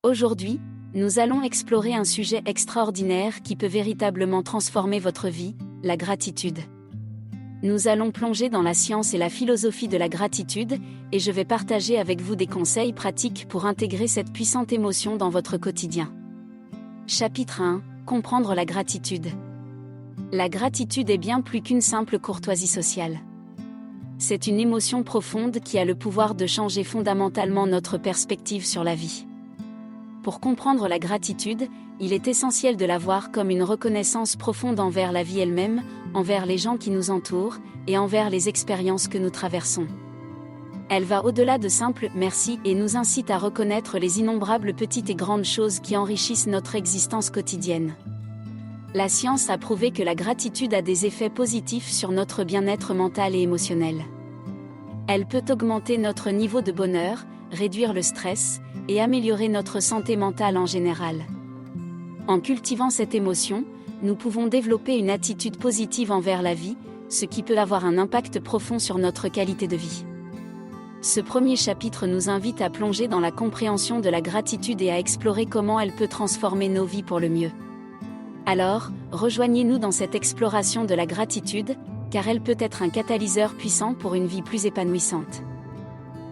Aujourd'hui, nous allons explorer un sujet extraordinaire qui peut véritablement transformer votre vie, la gratitude. Nous allons plonger dans la science et la philosophie de la gratitude, et je vais partager avec vous des conseils pratiques pour intégrer cette puissante émotion dans votre quotidien. Chapitre 1. Comprendre la gratitude. La gratitude est bien plus qu'une simple courtoisie sociale. C'est une émotion profonde qui a le pouvoir de changer fondamentalement notre perspective sur la vie. Pour comprendre la gratitude, il est essentiel de la voir comme une reconnaissance profonde envers la vie elle-même, envers les gens qui nous entourent, et envers les expériences que nous traversons. Elle va au-delà de simples « merci » et nous incite à reconnaître les innombrables petites et grandes choses qui enrichissent notre existence quotidienne. La science a prouvé que la gratitude a des effets positifs sur notre bien-être mental et émotionnel. Elle peut augmenter notre niveau de bonheur, réduire le stress, et améliorer notre santé mentale en général. En cultivant cette émotion, nous pouvons développer une attitude positive envers la vie, ce qui peut avoir un impact profond sur notre qualité de vie. Ce premier chapitre nous invite à plonger dans la compréhension de la gratitude et à explorer comment elle peut transformer nos vies pour le mieux. Alors, rejoignez-nous dans cette exploration de la gratitude, car elle peut être un catalyseur puissant pour une vie plus épanouissante.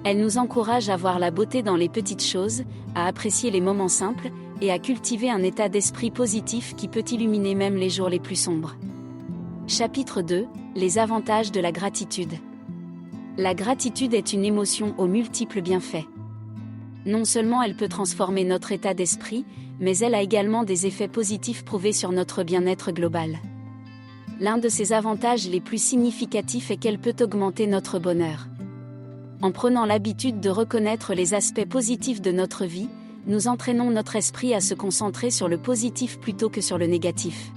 Elle nous encourage à voir la beauté dans les petites choses, à apprécier les moments simples, et à cultiver un état d'esprit positif qui peut illuminer même les jours les plus sombres. Chapitre 2. Les avantages de la gratitude. La gratitude est une émotion aux multiples bienfaits. Non seulement elle peut transformer notre état d'esprit, mais elle a également des effets positifs prouvés sur notre bien-être global. L'un de ses avantages les plus significatifs est qu'elle peut augmenter notre bonheur. En prenant l'habitude de reconnaître les aspects positifs de notre vie, nous entraînons notre esprit à se concentrer sur le positif plutôt que sur le négatif.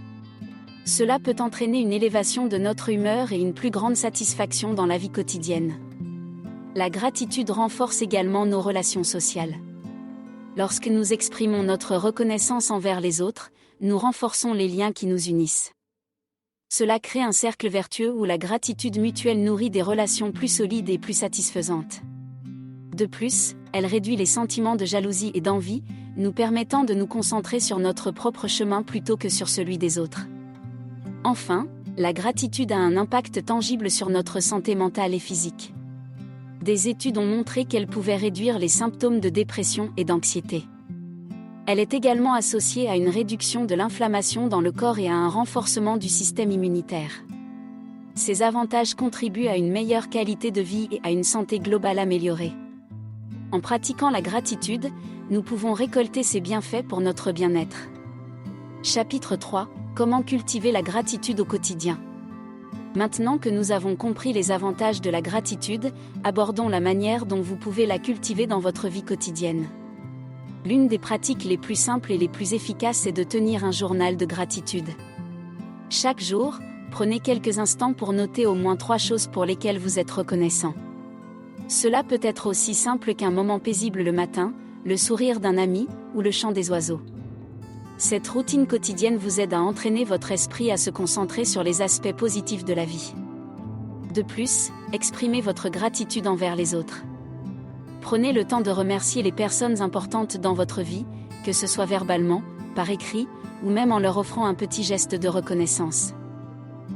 Cela peut entraîner une élévation de notre humeur et une plus grande satisfaction dans la vie quotidienne. La gratitude renforce également nos relations sociales. Lorsque nous exprimons notre reconnaissance envers les autres, nous renforçons les liens qui nous unissent. Cela crée un cercle vertueux où la gratitude mutuelle nourrit des relations plus solides et plus satisfaisantes. De plus, elle réduit les sentiments de jalousie et d'envie, nous permettant de nous concentrer sur notre propre chemin plutôt que sur celui des autres. Enfin, la gratitude a un impact tangible sur notre santé mentale et physique. Des études ont montré qu'elle pouvait réduire les symptômes de dépression et d'anxiété. Elle est également associée à une réduction de l'inflammation dans le corps et à un renforcement du système immunitaire. Ces avantages contribuent à une meilleure qualité de vie et à une santé globale améliorée. En pratiquant la gratitude, nous pouvons récolter ces bienfaits pour notre bien-être. Chapitre 3. Comment cultiver la gratitude au quotidien. Maintenant que nous avons compris les avantages de la gratitude, abordons la manière dont vous pouvez la cultiver dans votre vie quotidienne. L'une des pratiques les plus simples et les plus efficaces est de tenir un journal de gratitude. Chaque jour, prenez quelques instants pour noter au moins 3 choses pour lesquelles vous êtes reconnaissant. Cela peut être aussi simple qu'un moment paisible le matin, le sourire d'un ami, ou le chant des oiseaux. Cette routine quotidienne vous aide à entraîner votre esprit à se concentrer sur les aspects positifs de la vie. De plus, exprimez votre gratitude envers les autres. Prenez le temps de remercier les personnes importantes dans votre vie, que ce soit verbalement, par écrit, ou même en leur offrant un petit geste de reconnaissance.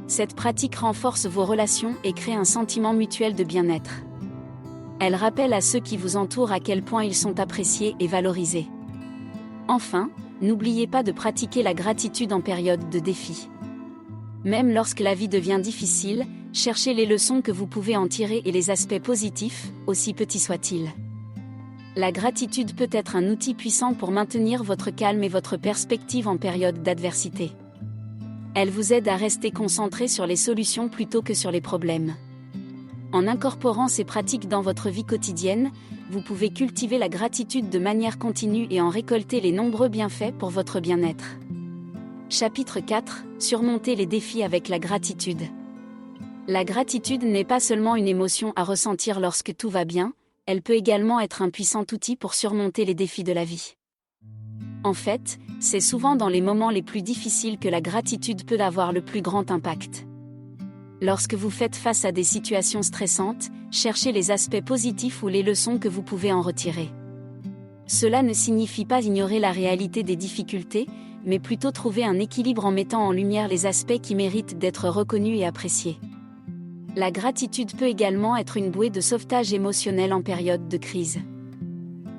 Cette pratique renforce vos relations et crée un sentiment mutuel de bien-être. Elle rappelle à ceux qui vous entourent à quel point ils sont appréciés et valorisés. Enfin, n'oubliez pas de pratiquer la gratitude en période de défi. Même lorsque la vie devient difficile, cherchez les leçons que vous pouvez en tirer et les aspects positifs, aussi petits soient-ils. La gratitude peut être un outil puissant pour maintenir votre calme et votre perspective en période d'adversité. Elle vous aide à rester concentré sur les solutions plutôt que sur les problèmes. En incorporant ces pratiques dans votre vie quotidienne, vous pouvez cultiver la gratitude de manière continue et en récolter les nombreux bienfaits pour votre bien-être. Chapitre 4. Surmonter les défis avec la gratitude. La gratitude n'est pas seulement une émotion à ressentir lorsque tout va bien, elle peut également être un puissant outil pour surmonter les défis de la vie. En fait, c'est souvent dans les moments les plus difficiles que la gratitude peut avoir le plus grand impact. Lorsque vous faites face à des situations stressantes, cherchez les aspects positifs ou les leçons que vous pouvez en retirer. Cela ne signifie pas ignorer la réalité des difficultés, mais plutôt trouver un équilibre en mettant en lumière les aspects qui méritent d'être reconnus et appréciés. La gratitude peut également être une bouée de sauvetage émotionnel en période de crise.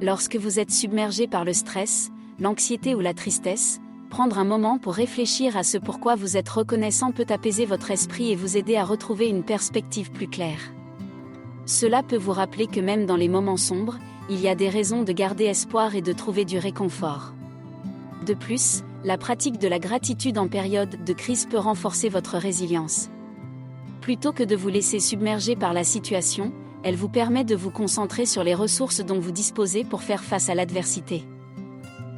Lorsque vous êtes submergé par le stress, l'anxiété ou la tristesse, prendre un moment pour réfléchir à ce pourquoi vous êtes reconnaissant peut apaiser votre esprit et vous aider à retrouver une perspective plus claire. Cela peut vous rappeler que même dans les moments sombres, il y a des raisons de garder espoir et de trouver du réconfort. De plus, la pratique de la gratitude en période de crise peut renforcer votre résilience. Plutôt que de vous laisser submerger par la situation, elle vous permet de vous concentrer sur les ressources dont vous disposez pour faire face à l'adversité.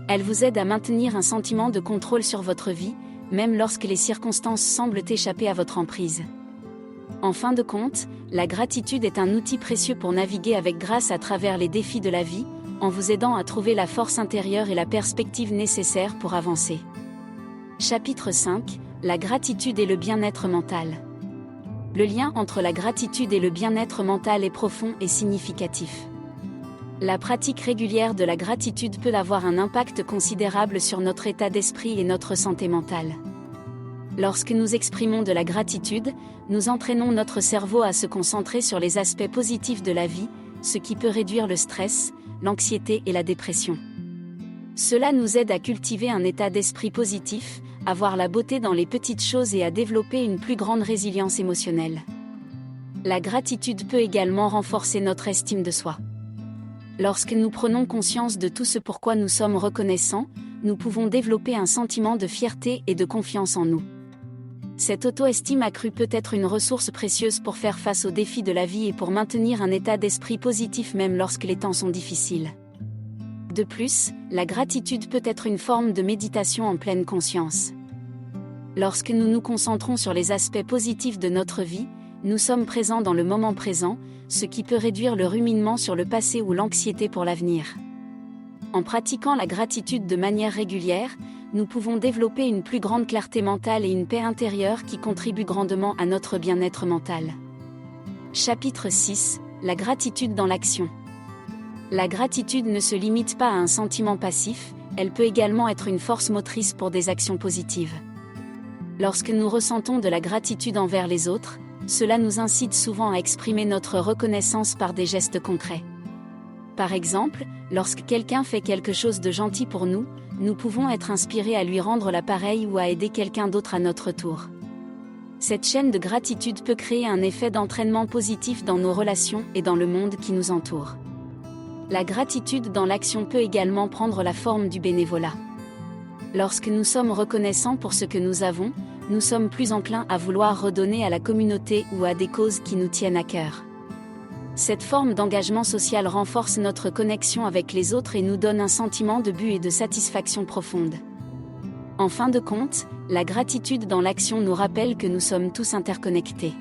Elle vous aide à maintenir un sentiment de contrôle sur votre vie, même lorsque les circonstances semblent échapper à votre emprise. En fin de compte, la gratitude est un outil précieux pour naviguer avec grâce à travers les défis de la vie, en vous aidant à trouver la force intérieure et la perspective nécessaire pour avancer. Chapitre 5 : La gratitude et le bien-être mental. Le lien entre la gratitude et le bien-être mental est profond et significatif. La pratique régulière de la gratitude peut avoir un impact considérable sur notre état d'esprit et notre santé mentale. Lorsque nous exprimons de la gratitude, nous entraînons notre cerveau à se concentrer sur les aspects positifs de la vie, ce qui peut réduire le stress, l'anxiété et la dépression. Cela nous aide à cultiver un état d'esprit positif, à voir la beauté dans les petites choses et à développer une plus grande résilience émotionnelle. La gratitude peut également renforcer notre estime de soi. Lorsque nous prenons conscience de tout ce pourquoi nous sommes reconnaissants, nous pouvons développer un sentiment de fierté et de confiance en nous. Cette auto-estime accrue peut être une ressource précieuse pour faire face aux défis de la vie et pour maintenir un état d'esprit positif même lorsque les temps sont difficiles. De plus, la gratitude peut être une forme de méditation en pleine conscience. Lorsque nous nous concentrons sur les aspects positifs de notre vie, nous sommes présents dans le moment présent, ce qui peut réduire le ruminement sur le passé ou l'anxiété pour l'avenir. En pratiquant la gratitude de manière régulière, nous pouvons développer une plus grande clarté mentale et une paix intérieure qui contribuent grandement à notre bien-être mental. Chapitre 6 : La gratitude dans l'action. La gratitude ne se limite pas à un sentiment passif, elle peut également être une force motrice pour des actions positives. Lorsque nous ressentons de la gratitude envers les autres, cela nous incite souvent à exprimer notre reconnaissance par des gestes concrets. Par exemple, lorsque quelqu'un fait quelque chose de gentil pour nous, nous pouvons être inspirés à lui rendre l'appareil ou à aider quelqu'un d'autre à notre tour. Cette chaîne de gratitude peut créer un effet d'entraînement positif dans nos relations et dans le monde qui nous entoure. La gratitude dans l'action peut également prendre la forme du bénévolat. Lorsque nous sommes reconnaissants pour ce que nous avons, nous sommes plus enclins à vouloir redonner à la communauté ou à des causes qui nous tiennent à cœur. Cette forme d'engagement social renforce notre connexion avec les autres et nous donne un sentiment de but et de satisfaction profonde. En fin de compte, la gratitude dans l'action nous rappelle que nous sommes tous interconnectés.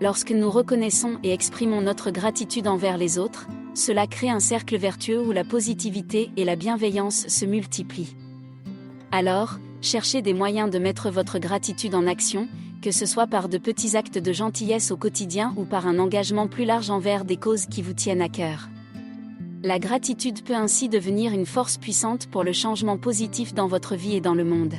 Lorsque nous reconnaissons et exprimons notre gratitude envers les autres, cela crée un cercle vertueux où la positivité et la bienveillance se multiplient. Alors, cherchez des moyens de mettre votre gratitude en action, que ce soit par de petits actes de gentillesse au quotidien ou par un engagement plus large envers des causes qui vous tiennent à cœur. La gratitude peut ainsi devenir une force puissante pour le changement positif dans votre vie et dans le monde.